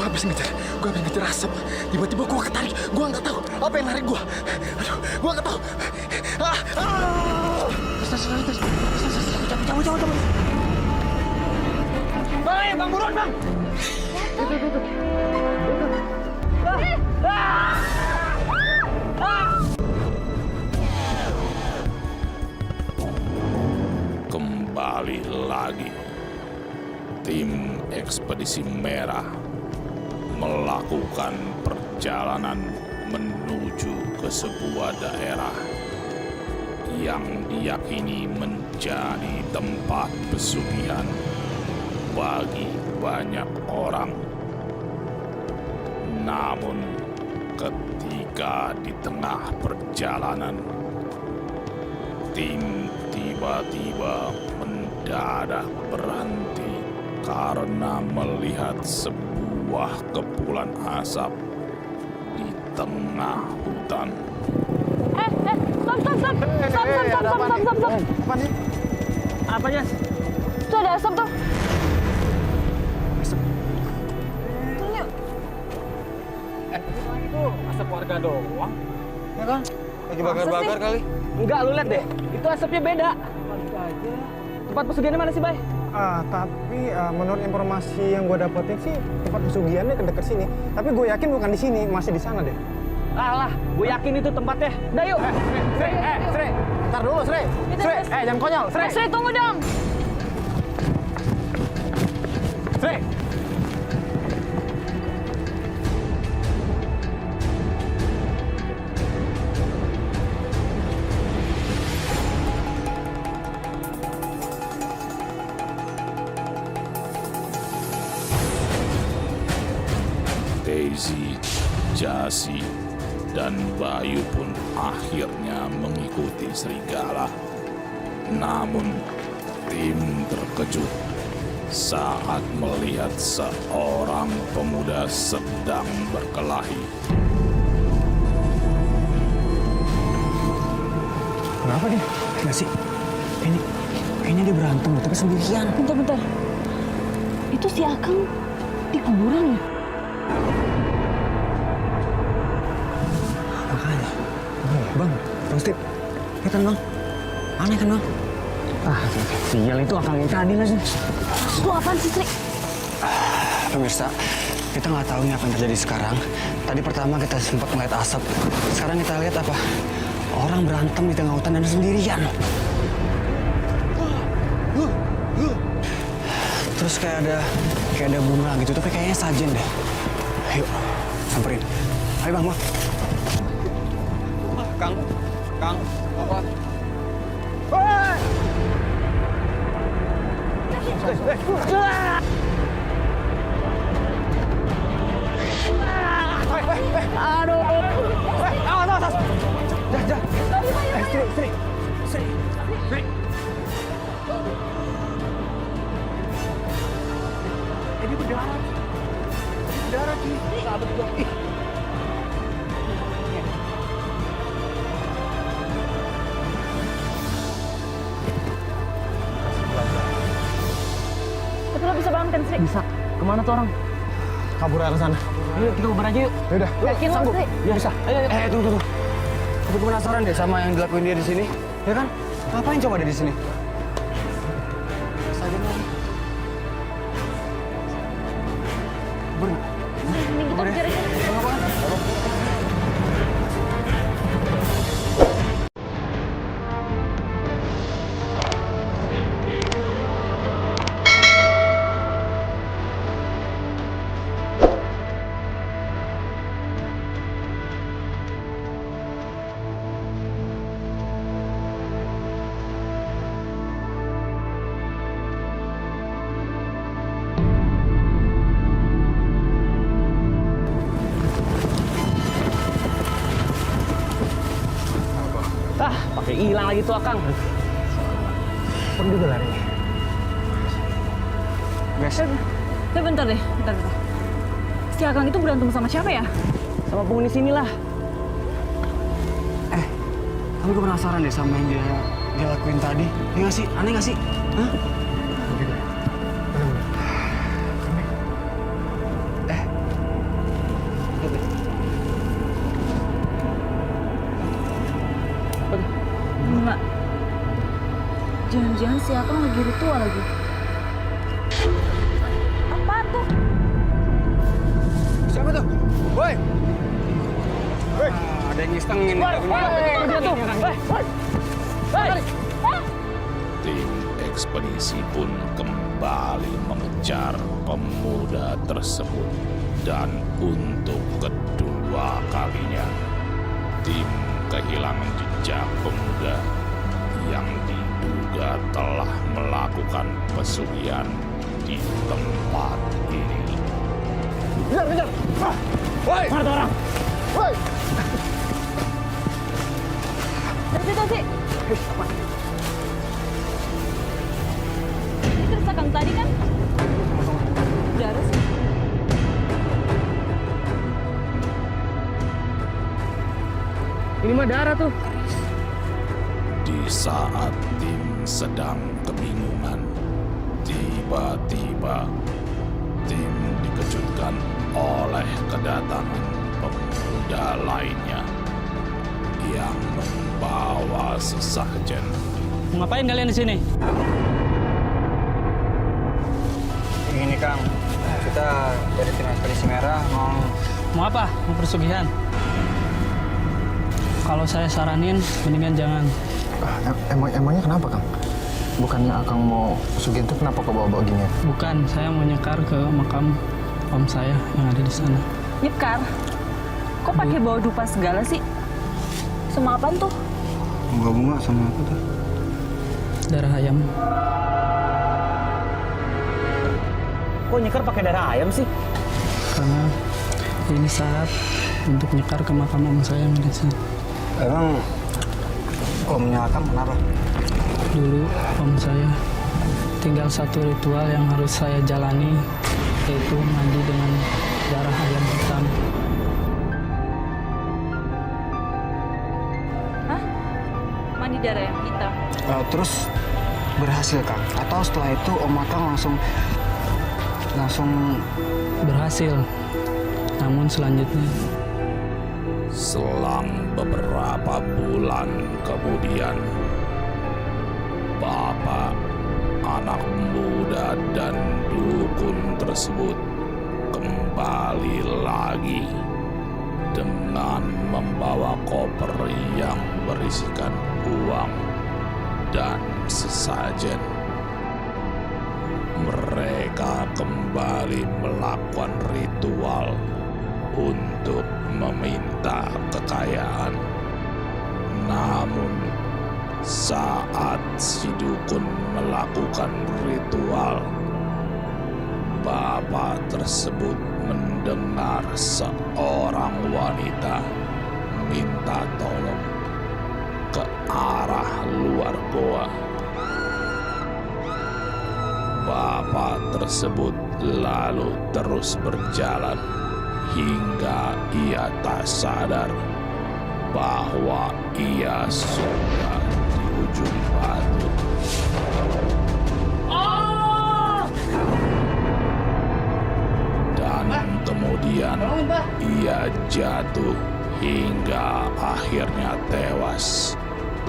habis ngejar asap. Tiba-tiba gue ketarik. Gue nggak tahu apa yang narik gue. Aduh, gue nggak tahu. Cabut. Bang, buruan bang. Itu. Kembali lagi, tim ekspedisi merah melakukan perjalanan menuju ke sebuah daerah yang diyakini menjadi tempat pesugihan bagi banyak orang. Namun ketika di tengah perjalanan, tim tiba-tiba mendadak berhenti karena melihat sebuah kepulan asap di tengah hutan. Stop. Apa nih? Apanya? Itu ada asap tuh. Itu asap warga doang. Ya kan? Lagi bakar-bakar kali. Enggak, lu lihat deh. Itu asapnya beda. Tempat pesugihannya mana sih, Bay? Tapi menurut informasi yang gue dapetin sih tempat pesugihannya dekat sini. Tapi gue yakin bukan di sini, masih di sana deh. Alah, gue yakin itu tempatnya. Udah yuk. Sri. Ntar dulu, Sri. Jangan konyol, Sri. Sri, tunggu dong. Sri. Daisy, Jasi, dan Bayu pun akhirnya mengikuti serigala. Namun, tim terkejut saat melihat seorang pemuda sedang berkelahi. Kenapa dia? Nggak sih? Kayaknya dia berantem, tapi sendirian. Bentar. Itu si Akang di kuburan ya? Makanya. Bang Steve. Lihat kan, Bang? Aneh kan, Bang? Sial, itu Akang yang tadi lagi. Itu apaan sih, Sri? Pemirsa, kita nggak tahu nih apa yang terjadi sekarang. Tadi pertama kita sempat ngeliat asap. Sekarang kita lihat apa? Orang berantem di tengah hutan dan sendirian. Terus kayak ada bunga gitu, tapi kayaknya sajen deh. Ayo, samperin. Ayo Bang. Kang, apa? Aduh. Awas. Sri. Ini berdarah. Sahabat gua. Tapi lo bisa bangun kan, Sri? Bisa. Kemana tuh orang? Kabur arah sana. Yuk, kita bubar aja yuk. Yaudah. Yakin lo, Sri? Ya, bisa. Ayo. Tunggu. Aku penasaran deh sama yang dilakuin dia di sini. Ya kan? Ngapain coba dia di sini? Sajen lagi. Mending kita kejar aja. Pakai hilang lagi tuh Akang. Pergi juga lari. Biasa. Tapi bentar deh. Si Akang itu berantem sama siapa ya? Sama penghuni sini lah. Aku juga penasaran deh sama yang dia lakuin tadi. Iya nggak sih? Aneh nggak sih? Hah? Bima. Jangan-jangan si Akang lagi ritual lagi. Apa tuh? Siapa tuh? Woi! Woi! Ada yang ngistengin. Tim ekspedisi pun kembali mengejar pemuda tersebut. Dan untuk kedua kalinya, tim kehilangan jejak pemuda yang diduga telah melakukan pesugihan di tempat ini. Kejar! Woi! Mana tuh orang? Woi! Taksi. Terus Akang tadi kan? Darah sih. Ini mah darah tuh. Di saat tim sedang kebingungan, tiba-tiba tim dikejutkan oleh kedatangan pemuda lainnya yang membawa sesajen. Ngapain kalian di sini? Ini Kang, kita dari tim ekspedisi merah Mau apa? Mau pesugihan? Kalau saya saranin, mendingan jangan. Emangnya kenapa, Kang? Bukannya Akang mau pesugihan itu kenapa kok bawa-bawa gini? Bukan, saya mau nyekar ke makam om saya yang ada di sana. Nyekar? Kok pakai bawa dupa segala sih? Sama apaan tuh? bunga-bunga sama apa tuh? Darah ayam. Kok nyekar pakai darah ayam sih? Karena ini syarat untuk nyekar ke makam om saya yang ada di sana. Emang omnya Akang kenapa? Dulu om saya tinggal satu ritual yang harus saya jalani, yaitu mandi dengan darah ayam hitam. Hah? Mandi darah yang hitam? Terus berhasil Kang? Atau setelah itu om Akang langsung Berhasil. Namun selanjutnya Selang beberapa bulan kemudian, bapak, anak muda, dan dukun tersebut kembali lagi dengan membawa koper yang berisikan uang dan sesajen. Mereka kembali melakukan ritual untuk meminta kekayaan. Namun, saat si dukun melakukan ritual, bapak tersebut mendengar seorang wanita minta tolong ke arah luar goa. Bapak tersebut lalu terus berjalan hingga ia tak sadar bahwa ia sudah di ujung batu. Dan kemudian ia jatuh hingga akhirnya tewas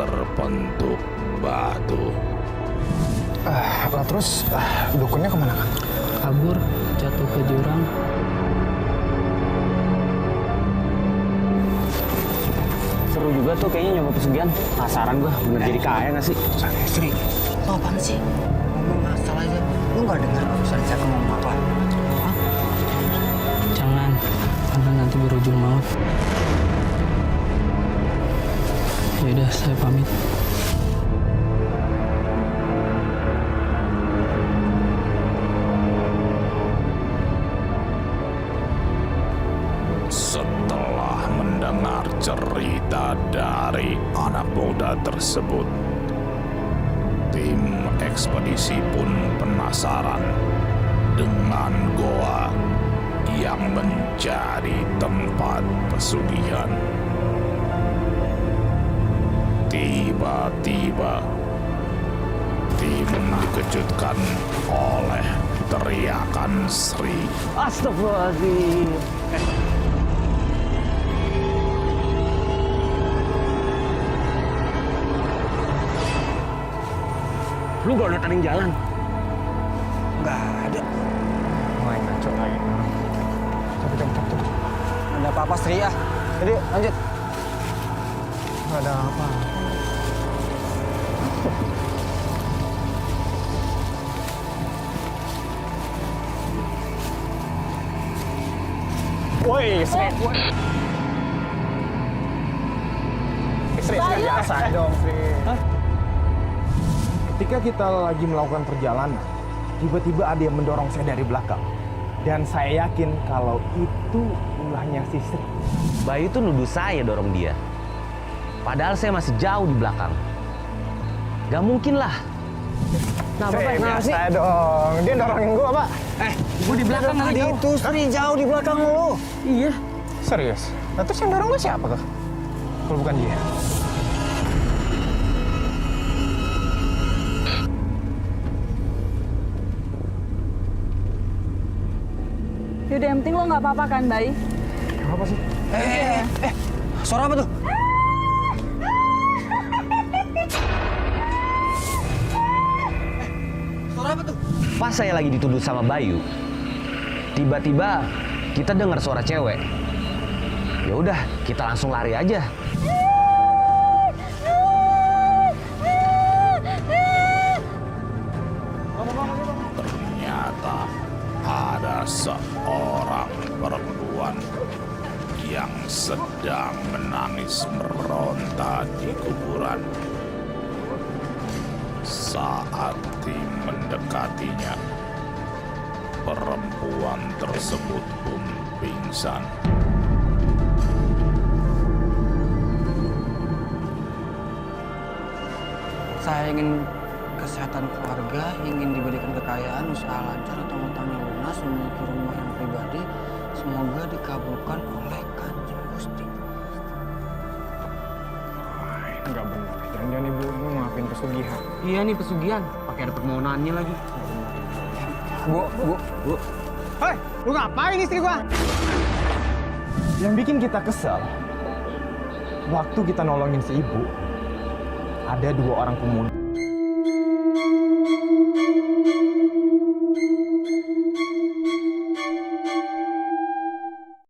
terpentuk batu. Terus dukunnya kemana, Kang? kabur, jatuh ke jurang. Seru juga tuh kayaknya nyoba pesugihan. Penasaran gua, bener jadi kaya nggak sih? Istri, lo apaan sih? Ngomong asal aja. Lo nggak dengar urusan saya ngomong apa? Hah? Jangan, karena nanti berujung maut. Yaudah, saya pamit. Setelah mendengar cerita dari anak muda tersebut, tim ekspedisi pun penasaran dengan goa yang menjadi tempat pesugihan. Tiba-tiba, tim dikejutkan oleh teriakan Sri. Astagfirullahaladzim. Lu gak liat ada yang jalan? Nggak ada. Main ngaco lagi. Cabut. Ada apa-apa, Sri ya? Jadi lanjut. Nggak ada apa. Woi, Sri. Sri, biasa dong, Sri. Ketika kita lagi melakukan perjalanan, tiba-tiba ada yang mendorong saya dari belakang. Dan saya yakin kalau itu ulahnya si Sri. Bayu tuh nuduh saya dorong dia. Padahal saya masih jauh di belakang. Gak mungkin lah. Nah, Bapak, kenapa sih? Biasa dong. Dia dorongin gua, Pak. Gue di belakang tadi itu, Sri jauh di belakang lu. Iya. Serius? Nah, terus yang dorong gua siapa tuh? Kalau bukan dia. Yaudah, yang penting lo nggak apa-apa kan, Bay? Apa sih? Suara apa tuh? Suara apa tuh? Pas saya lagi dituduh sama Bayu, tiba-tiba kita dengar suara cewek. Ya udah, kita langsung lari aja. Ternyata ada seorang perempuan yang sedang menangis meronta di kuburan. Saat tim mendekatinya, perempuan tersebut pun pingsan. Saya ingin kesehatan keluarga, ingin diberikan kekayaan, usaha lancar atau utangnya lunas, memiliki rumah yang pribadi. Semoga dikabulkan oleh Kanjeng Gusti. Enggak benar. Jangan-jangan ibu ini maafin pesugihan. Iya nih pesugihan, pakai ada permohonannya lagi. Bu. Hei, lu ngapain istri gua? Yang bikin kita kesel, waktu kita nolongin si ibu, ada 2 orang pemuda